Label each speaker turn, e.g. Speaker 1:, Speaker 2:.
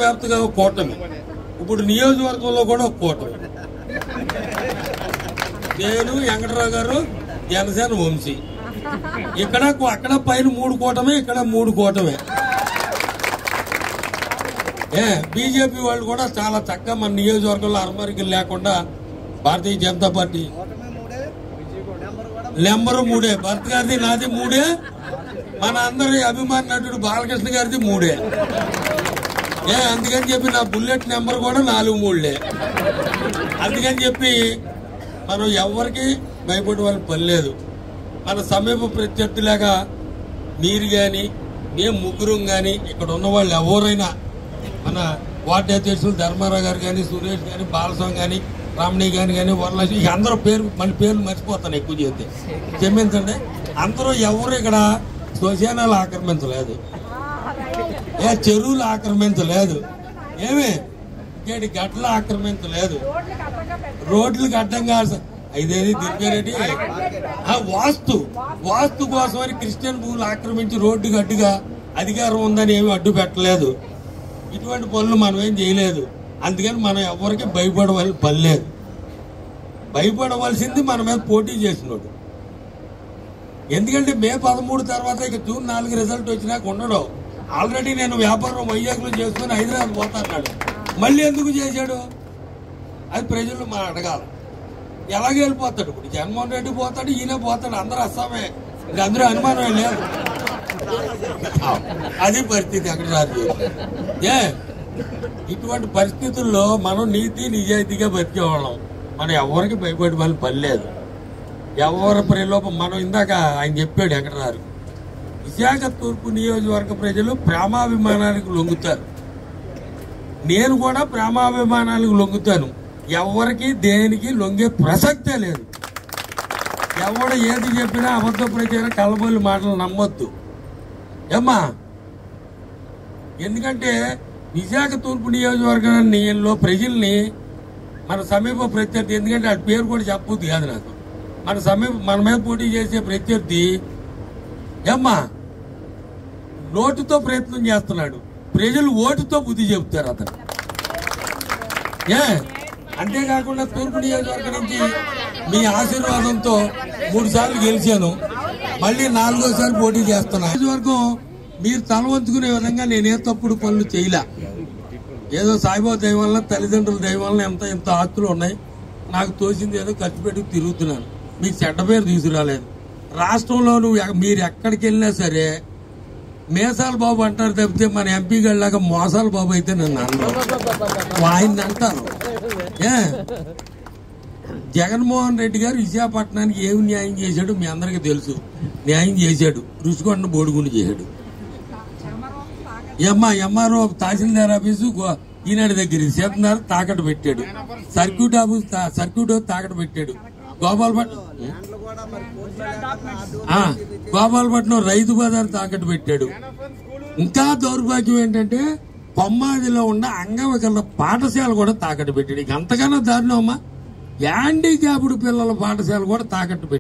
Speaker 1: వ్యాప్తంగా ఒక కూటమి, ఇప్పుడు నియోజకవర్గంలో కూడా ఒక కూటమి. నేను వెంకటరావు గారు జనసేన వంశీ, ఇక్కడ అక్కడ పైన 3 కూటమి, ఇక్కడ 3 కూటమి. బీజేపీ వాళ్ళు కూడా చాలా చక్కగా మన నియోజకవర్గంలో అరమరికలు లేకుండా భారతీయ జనతా పార్టీ నెంబరు 3, భర్త గారిది నాది 3, మన అందరి అభిమాన నటుడు బాలకృష్ణ గారిది 3. అందుకని చెప్పి నా బుల్లెట్ నెంబర్ కూడా 4-3. అందుకని చెప్పి మనం ఎవరికి భయపడే వాళ్ళు పని లేదు. మన సమీప ప్రత్యర్థిలాగా మీరు గాని మేము ముగ్గురం గాని ఇక్కడ ఉన్న వాళ్ళు ఎవరైనా మన వార్డు అధ్యక్షులు ధర్మారావు గారు కానీ, సురేష్ గాని, బాలస్వామి గాని, రామణి గాని వరలక్ష్మి, అందరూ మన పేర్లు మర్చిపోతాను ఎక్కువ చేస్తే క్షమించండి. అందరూ ఎవరు ఇక్కడ శ్మశానాలు ఆక్రమించలేదు, చెరువులు ఆక్రమించలేదు, గడ్డలు ఆక్రమించలేదు, రోడ్లకు అడ్డంగా ఇదేది దిగ్గరెడ్డి వాస్తు కోసమని క్రిస్టియన్ భూములు ఆక్రమించి రోడ్డుకు అడ్డుగా అధికారం ఉందని ఏమి అడ్డు పెట్టలేదు. ఇటువంటి పనులు మనం ఏం చేయలేదు. అందుకని మనం ఎవరికి భయపడవలసి పని లేదు. భయపడవలసింది మన మీద పోటీ చేసినోడు. ఎందుకంటే మే 13 తర్వాత ఇక జూన్ 4 రిజల్ట్ వచ్చినాక ఉండడు. ఆల్రెడీ నేను వ్యాపారం వైజాగ్లో చేసుకుని హైదరాబాద్ పోతాన్నాడు. మళ్ళీ ఎందుకు చేశాడు అది ప్రజలు మనం అడగాలి. ఎలాగే వెళ్ళిపోతాడు. ఇప్పుడు జగన్మోహన్ రెడ్డి పోతాడు, ఈయన పోతాడు, అందరూ అస్సామే, ఇంకా అందరూ అనుమానమే లేదు. అది పరిస్థితి అక్కడ రాజకీయం. ఇటువంటి పరిస్థితుల్లో మనం నీతి నిజాయితీగా బతికేవాళ్ళం. మనం ఎవరికి భయపడే వాళ్ళు పని లేదు. ఎవరి ప్రలోభం మనం ఇందాక ఆయన చెప్పాడు వెంకటరావు, విశాఖ తూర్పు నియోజకవర్గ ప్రజలు ప్రేమాభిమానానికి లొంగుతారు. నేను కూడా ప్రేమాభిమానాలకు లొంగుతాను. ఎవరికి దేనికి లొంగే ప్రసక్తే లేదు. ఎవడు ఏది చెప్పినా అబద్ధ ప్రచారం కలబోలు మాటలు నమ్మొద్దు ఏమ్మా. ఎందుకంటే విశాఖ తూర్పు నియోజకవర్గంలో ప్రజల్ని మన సమీప ప్రత్యర్థి, ఎందుకంటే ఆ పేరు కూడా చెప్పొద్దు కాదు నాకు, మన మీద పోటీ చేసే ప్రత్యర్థి ఏమ్మా నోటుతో ప్రయత్నం చేస్తున్నాడు. ప్రజలు ఓటుతో బుద్ధి చెబుతారు అతను. అంతేకాకుండా తూర్పు నియోజకవర్గం నుంచి మీ ఆశీర్వాదంతో 3 సార్లు గెలిచాను, మళ్ళీ 4వ పోటీ చేస్తున్నా. నియోజకవర్గం మీరు తలవంచుకునే విధంగా నేనే తప్పుడు పనులు చేయలే. ఏదో సాయిబాబా దయ వల్ల, తల్లిదండ్రుల దయ వల్ల ఎంత ఆస్తులు ఉన్నాయి, నాకు తోచింది ఏదో ఖర్చు పెట్టి తిరుగుతున్నాను. మీకు చెడ్డ పేరు తీసుకురాలేదు. రాష్ట్రంలో మీరు ఎక్కడికి వెళ్ళినా సరే మేసాల బాబు అంటారు తప్పితే మన ఎంపీ గడిలాగా మోసాల బాబు అయితే నన్ను అన్నారు, ఆయన్ని అంటారు. జగన్మోహన్ రెడ్డి గారు విశాఖపట్నానికి ఏమి న్యాయం చేశాడు మీ అందరికీ తెలుసు. న్యాయం చేశాడు, రుచికొండ బోడిగుండు చేశాడు. ఎంఆర్ఓ తహసీల్దార్ ఆఫీసు ఈనాడు దగ్గర సీతనారు తాకట్టు పెట్టాడు. సర్క్యూట్ తాకట్టు పెట్టాడు. గోపాలపట్నం రైతు బజార్ తాకట్టు పెట్టాడు. ఇంకా దౌర్భాగ్యం ఏంటంటే కొమ్మాదిలో ఉన్న అంగవికల పాఠశాల కూడా తాకట్టు పెట్టాడు. ఇక అంతకన్నా దారుణం అమ్మా, హ్యాండిక్యాప్డ్ పిల్లల పాఠశాల కూడా తాకట్టు పెట్టాడు.